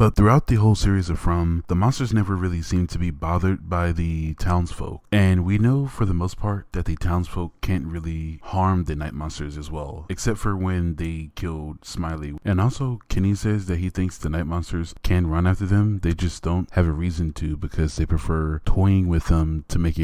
But throughout the whole series of From, the monsters never really seem to be bothered by the townsfolk. And we know for the most part that the townsfolk can't really harm the night monsters as well, except for when they killed Smiley. And also, Kenny says that he thinks the night monsters can run after them. They just don't have a reason to, because they prefer toying with them to make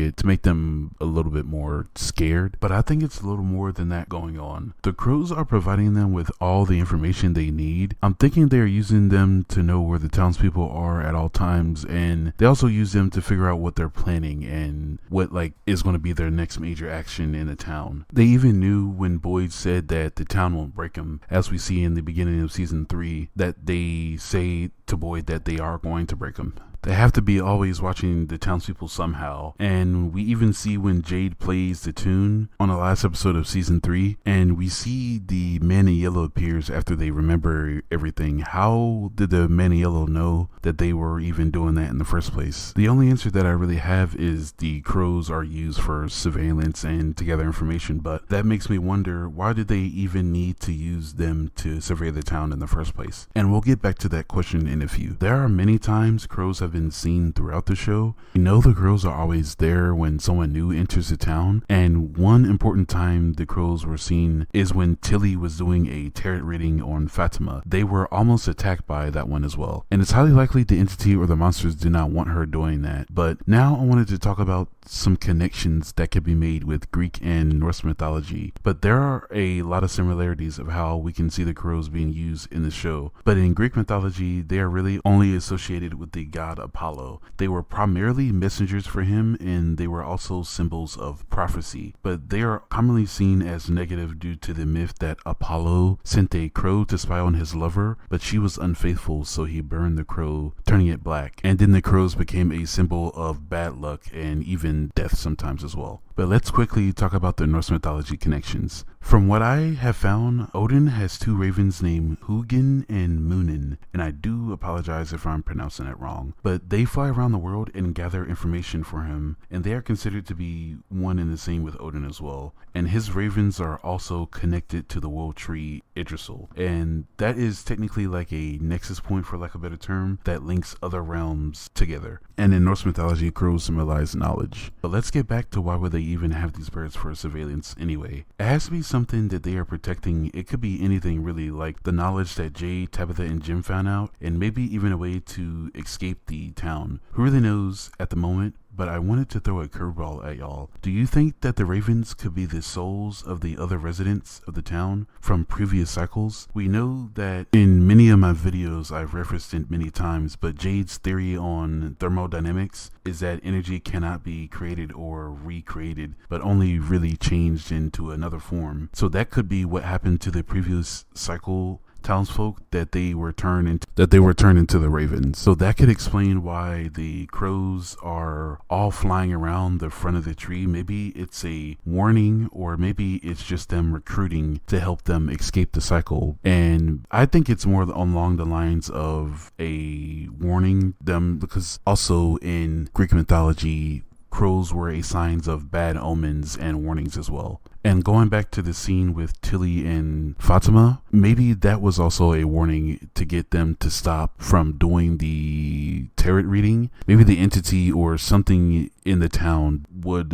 them a little bit more scared. But I think it's a little more than that going on. The crows are providing them with all the information they need. I'm thinking they're using them to know where the townspeople are at all times, and they also use them to figure out what they're planning and what is going to be their next major action in the town. They even knew when Boyd said that the town won't break them, as we see in the beginning of season 3, that they say to Boyd that they are going to break them. They have to be always watching the townspeople somehow, and we even see when Jade plays the tune on the last episode of season 3, and we see the man in yellow appears after they remember everything. How did the man in yellow know that they were even doing that in the first place? The only answer that I really have is the crows are used for surveillance and to gather information, but that makes me wonder, why did they even need to use them to survey the town in the first place? And we'll get back to that question in a few. There are many times crows have been seen throughout the show. We know the crows are always there when someone new enters the town, and one important time the crows were seen is when Tilly was doing a tarot reading on Fatima. They were almost attacked by that one as well, and it's highly likely the entity or the monsters did not want her doing that. But now I wanted to talk about some connections that could be made with Greek and Norse mythology. But there are a lot of similarities of how we can see the crows being used in the show. But in Greek mythology, they are really only associated with the god Apollo. They were primarily messengers for him, and they were also symbols of prophecy. But they are commonly seen as negative due to the myth that Apollo sent a crow to spy on his lover, but she was unfaithful, so he burned the crow, turning it black. And then the crows became a symbol of bad luck and even death sometimes as well. But let's quickly talk about the Norse mythology connections. From what I have found, Odin has 2 ravens named Hugin and Munin, and I do apologize if I'm pronouncing it wrong, but they fly around the world and gather information for him, and they are considered to be one and the same with Odin as well. And his ravens are also connected to the world tree Yggdrasil, and that is technically like a nexus point, for lack of a better term, that links other realms together. And in Norse mythology, crows symbolize knowledge. But let's get back to why would they even have these birds for surveillance anyway. It has to be something that they are protecting. It could be anything really, like the knowledge that Jade, Tabitha, and Jim found out, and maybe even a way to escape the town. Who really knows at the moment? But I wanted to throw a curveball at y'all. Do you think that the ravens could be the souls of the other residents of the town from previous cycles? We know that in many of my videos I've referenced it many times, but Jade's theory on thermodynamics is that energy cannot be created or recreated, but only really changed into another form. So that could be what happened to the previous cycle townsfolk, that they were turned into the ravens. So that could explain why the crows are all flying around the front of the tree. Maybe it's a warning, or maybe it's just them recruiting to help them escape the cycle. And I think it's more along the lines of a warning them, because also in Greek mythology, crows were a signs of bad omens and warnings as well. And going back to the scene with Tilly and Fatima, maybe that was also a warning to get them to stop from doing the tarot reading. Maybe the entity or something in the town would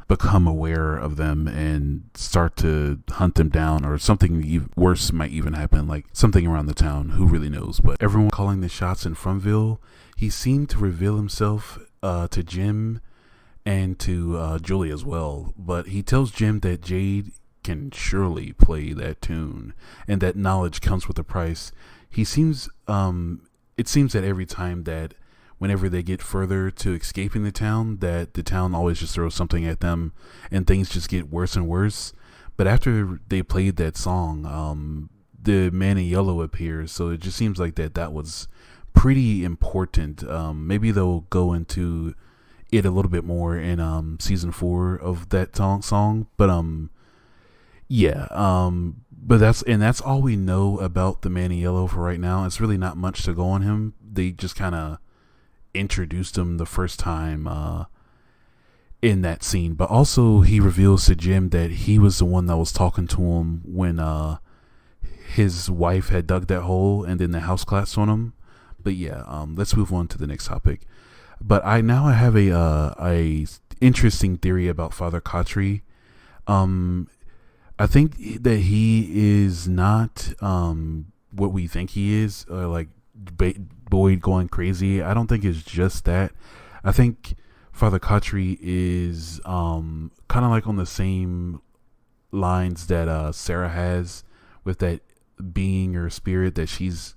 become aware of them and start to hunt them down, or something worse might even happen, like something around the town. Who really knows? But everyone calling the shots in Fromville, he seemed to reveal himself to Jim and to Julie as well, but he tells Jim that Jade can surely play that tune, and that knowledge comes with a price. He seems, it seems that every time that whenever they get further to escaping the town, that the town always just throws something at them, and things just get worse and worse. But after they played that song, the man in yellow appears, so it just seems like that was pretty important. Maybe they'll go into it a little bit more in season 4 of that song, but but that's all we know about the man in yellow for right now. It's really not much to go on him. They just kind of introduced him the first time in that scene, but also he reveals to Jim that he was the one that was talking to him when his wife had dug that hole and then the house collapsed on him. But yeah, let's move on to the next topic. But I have a interesting theory about Father Khatri. Um, I think that he is not what we think he is, like Boyd going crazy. I don't think it's just that. I think Father Khatri is kind of like on the same lines that Sarah has with that being or spirit that she's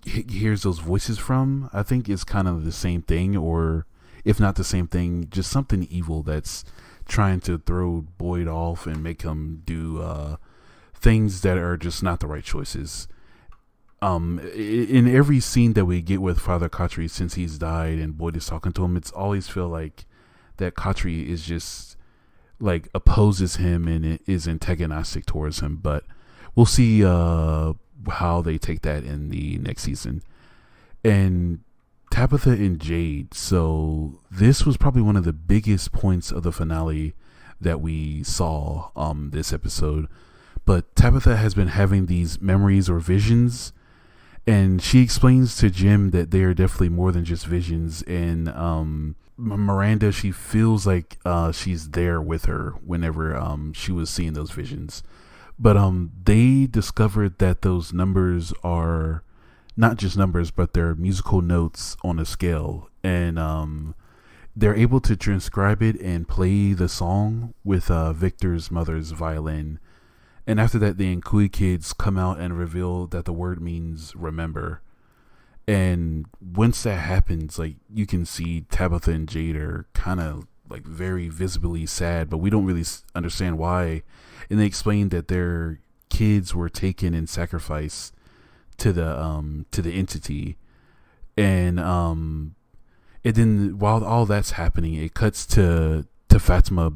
hears those voices from. I think it's kind of the same thing, or if not the same thing, just something evil that's trying to throw Boyd off and make him do things that are just not the right choices. In every scene that we get with Father Khatri since he's died and Boyd is talking to him, it's always feel like that Khatri is just like opposes him and is antagonistic towards him. But we'll see how they take that in the next season. And Tabitha and Jade. So this was probably one of the biggest points of the finale that we saw this episode. But Tabitha has been having these memories or visions, and she explains to Jim that they are definitely more than just visions. And Miranda, she feels like she's there with her whenever she was seeing those visions. But they discovered that those numbers are not just numbers, but they're musical notes on a scale. And they're able to transcribe it and play the song with Victor's mother's violin. And after that, the Nkui kids come out and reveal that the word means remember. And once that happens, like, you can see Tabitha and Jade are kind of like very visibly sad, but we don't really understand why. And they explain that their kids were taken and sacrificed to the entity. And then while all that's happening, it cuts to Fatima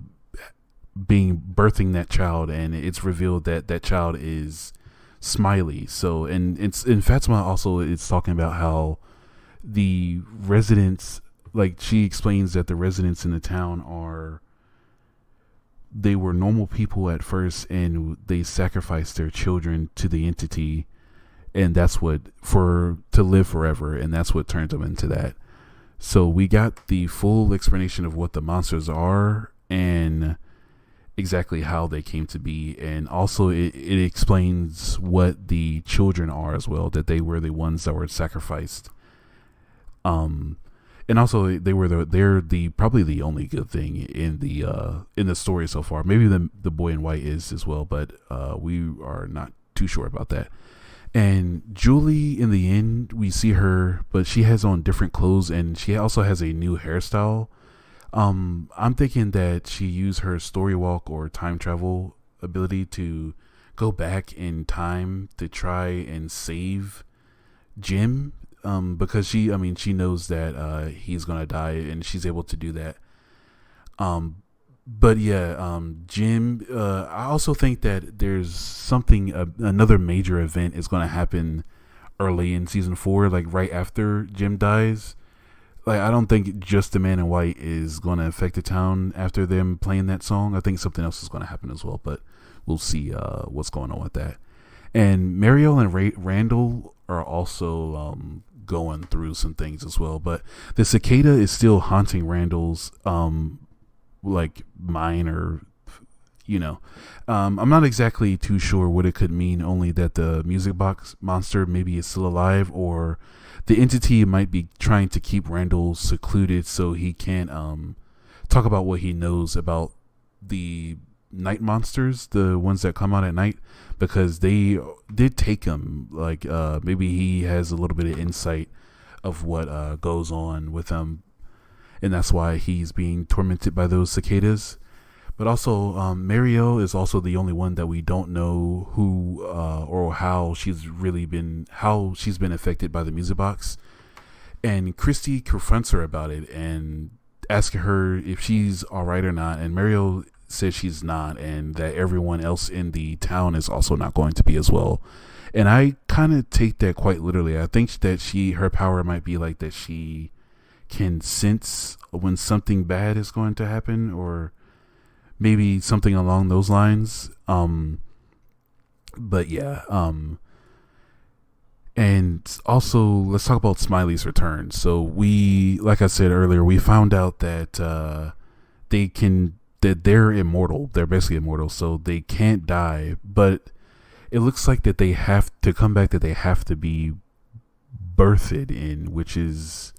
birthing that child, and it's revealed that that child is Smiley. So, and Fatima also is talking about how the residents, like, she explains that the residents in the town they were normal people at first, and they sacrificed their children to the entity, and that's to live forever, and that's what turned them into that. So we got the full explanation of what the monsters are and exactly how they came to be, and also it explains what the children are as well, that they were the ones that were sacrificed. And also they're probably the only good thing in the story so far. Maybe the boy in white is as well, but we are not too sure about that. And Julie, in the end, we see her, but she has on different clothes, and she also has a new hairstyle. I'm thinking that she used her story walk or time travel ability to go back in time to try and save Jim, because she knows that he's gonna die, and she's able to do that. But yeah, Jim, I also think that there's something, another major event is going to happen early in season 4, like right after Jim dies. Like, I don't think just the man in white is going to affect the town after them playing that song. I think something else is going to happen as well, but we'll see what's going on with that. And Mariel and Randall are also going through some things as well, but the cicada is still haunting Randall's like mine, or I'm not exactly too sure what it could mean, only that the music box monster maybe is still alive, or the entity might be trying to keep Randall secluded so he can't talk about what he knows about the night monsters, the ones that come out at night, because they did take him. Like, maybe he has a little bit of insight of what goes on with them, and that's why he's being tormented by those cicadas. But also, Mariel is also the only one that we don't know who or how she's been affected by the music box. And Christy confronts her about it and asks her if she's all right or not. And Mariel says she's not, and that everyone else in the town is also not going to be as well. And I kind of take that quite literally. I think that her power might be like that she can sense when something bad is going to happen, or maybe something along those lines. But yeah, And also, let's talk about Smiley's return. So like I said earlier, we found out that they're immortal. They're basically immortal, so they can't die. But it looks like that they have to come back. That they have to be birthed in, which is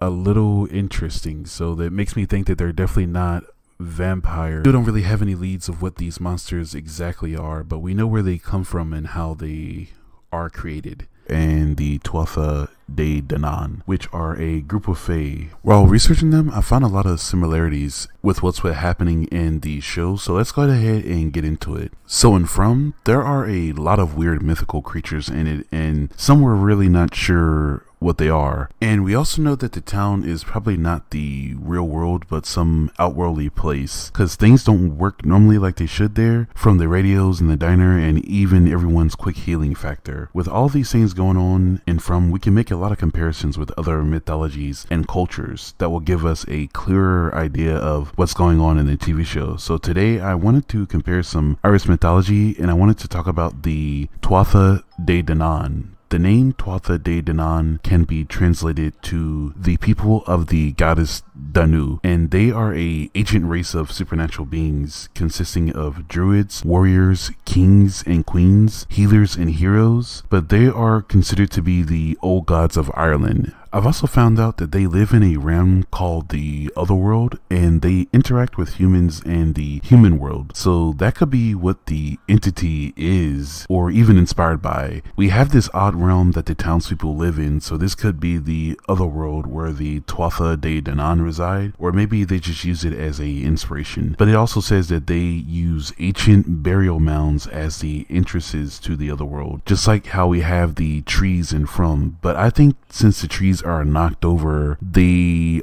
a little interesting. So that makes me think that they're definitely not vampire. We don't really have any leads of what these monsters exactly are, but we know where they come from and how they are created. And the Tuatha De Danann, which are a group of fae. While researching them, I found a lot of similarities with what's happening in the show, so let's go ahead and get into it. So in From, there are a lot of weird mythical creatures in it, and some we're really not sure what they are. And we also know that the town is probably not the real world, but some outworldly place, because things don't work normally like they should there, from the radios in the diner and even everyone's quick healing factor. With all these things going on in From, we can make a lot of comparisons with other mythologies and cultures that will give us a clearer idea of what's going on in the TV show. So today I wanted to compare some Irish mythology, and I wanted to talk about the Tuatha De Danann. The name Tuatha De Danann can be translated to the people of the goddess Danu, and they are a ancient race of supernatural beings consisting of druids, warriors, kings and queens, healers and heroes, but they are considered to be the old gods of Ireland. I've also found out that they live in a realm called the Otherworld, and they interact with humans and the human world. So that could be what the entity is, or even inspired by. We have this odd realm that the townspeople live in, so this could be the Otherworld where the Tuatha De Danann reside, or maybe they just use it as a inspiration. But it also says that they use ancient burial mounds as the entrances to the Otherworld, just like how we have the trees in From. But I think since the trees are knocked over, the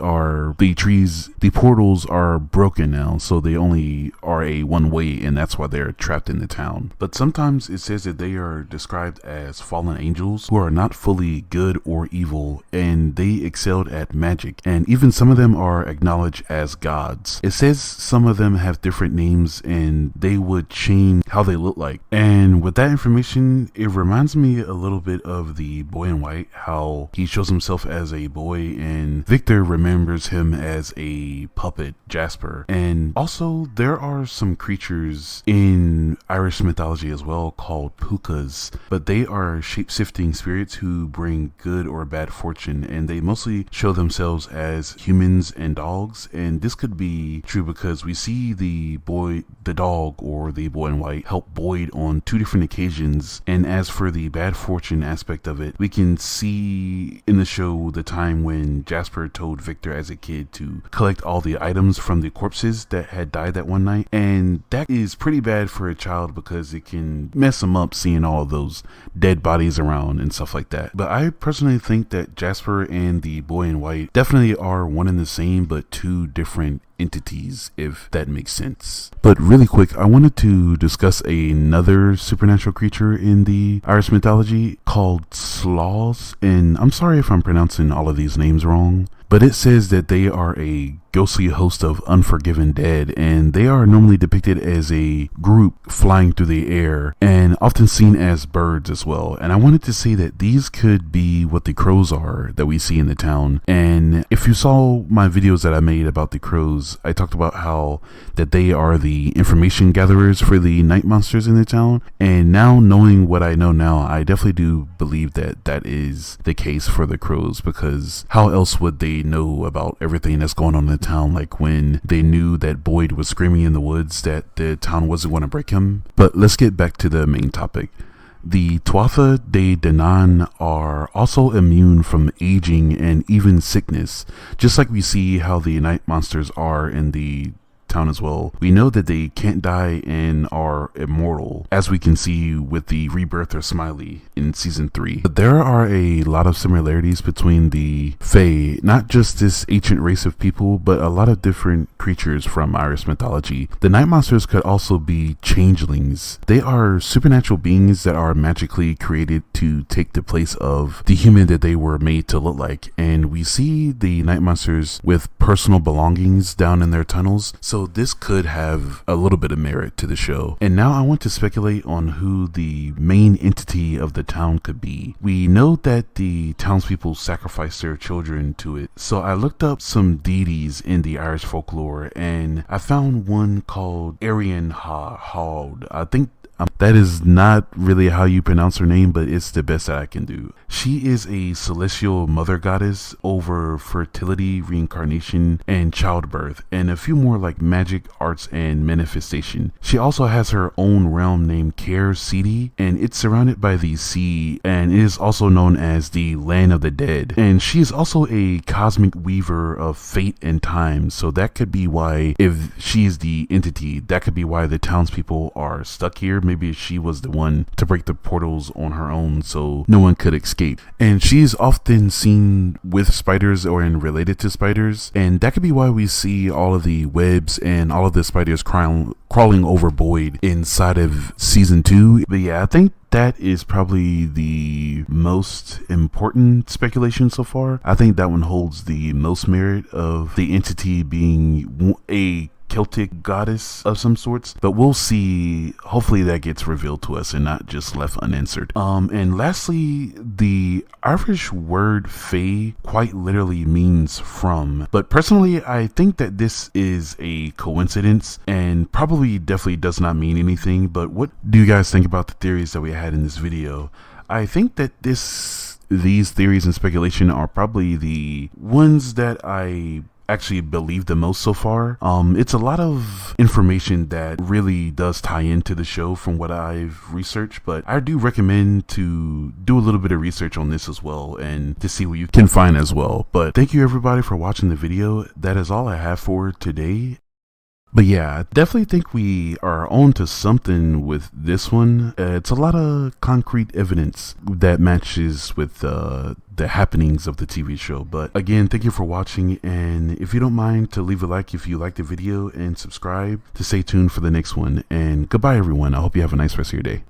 portals are broken now, so they only are a one way, and that's why they're trapped in the town. But sometimes it says that they are described as fallen angels who are not fully good or evil, and they excelled at magic, and even some of them are acknowledged as gods. It says some of them have different names and they would change how they look like. And with that information, it reminds me a little bit of the Boy in White, how he shows himself as a boy and Victor remembers him as a puppet, Jasper. And also there are some creatures in Irish mythology as well called pukas, but they are shape-shifting spirits who bring good or bad fortune, and they mostly show themselves as humans and dogs. And this could be true because we see the dog or the Boy in White help Boyd on 2 different occasions. And as for the bad fortune aspect of it, we can see in the show the time when Jasper told Victor as a kid to collect all the items from the corpses that had died that one night, and that is pretty bad for a child because it can mess him up seeing all those dead bodies around and stuff like that. But I personally think that Jasper and the Boy in White definitely are one and the same, but 2 different entities, if that makes sense. But really quick, I wanted to discuss another supernatural creature in the Irish mythology called sloths, and I'm sorry if I'm pronouncing all of these names wrong, but it says that they are a ghostly host of unforgiven dead, and they are normally depicted as a group flying through the air and often seen as birds as well. And I wanted to say that these could be what the crows are that we see in the town. And if you saw my videos that I made about the crows, I talked about how that they are the information gatherers for the night monsters in the town. And now knowing what I know now, I definitely do believe that that is the case for the crows, because how else would they know about everything that's going on in the town? Like when they knew that Boyd was screaming in the woods that the town wasn't going to break him. But let's get back to the main topic. The Tuatha De Danann are also immune from aging and even sickness, just like we see how the night monsters are in the town as well. We know that they can't die and are immortal, as we can see with the rebirth of Smiley in season 3. But there are a lot of similarities between the Fae, not just this ancient race of people, but a lot of different creatures from Irish mythology. The night monsters could also be changelings. They are supernatural beings that are magically created to take the place of the human that they were made to look like. And we see the night monsters with personal belongings down in their tunnels. So So this could have a little bit of merit to the show. And now I want to speculate on who the main entity of the town could be. We know that the townspeople sacrificed their children to it. So I looked up some deities in the Irish folklore, and I found one called Arian Haud. I think that is not really how you pronounce her name, but it's the best that I can do. She is a celestial mother goddess over fertility, reincarnation, and childbirth, and a few more like magic, arts, and manifestation. She also has her own realm named Caer City, and it's surrounded by the sea, and it is also known as the Land of the Dead. And she is also a cosmic weaver of fate and time, so that could be why, if she is the entity, that could be why the townspeople are stuck here. Maybe she was the one to break the portals on her own so no one could escape. And she is often seen with spiders or related to spiders, and that could be why we see all of the webs and all of the spiders crawling over Boyd inside of season 2. But yeah, I think that is probably the most important speculation so far. I think that one holds the most merit of the entity being a Celtic goddess of some sorts, but we'll see. Hopefully that gets revealed to us and not just left unanswered. And lastly, the Irish word fae quite literally means from, but personally I think that this is a coincidence and probably definitely does not mean anything. But what do you guys think about the theories that we had in this video? I think that these theories and speculation are probably the ones that I actually believe the most so far. It's a lot of information that really does tie into the show from what I've researched, but I do recommend to do a little bit of research on this as well and to see what you can find as well. But thank you everybody for watching the video. That is all I have for today. But yeah, I definitely think we are on to something with this one. It's a lot of concrete evidence that matches with the happenings of the TV show. But again, thank you for watching, and if you don't mind to leave a like if you liked the video and subscribe to stay tuned for the next one. And goodbye everyone. I hope you have a nice rest of your day.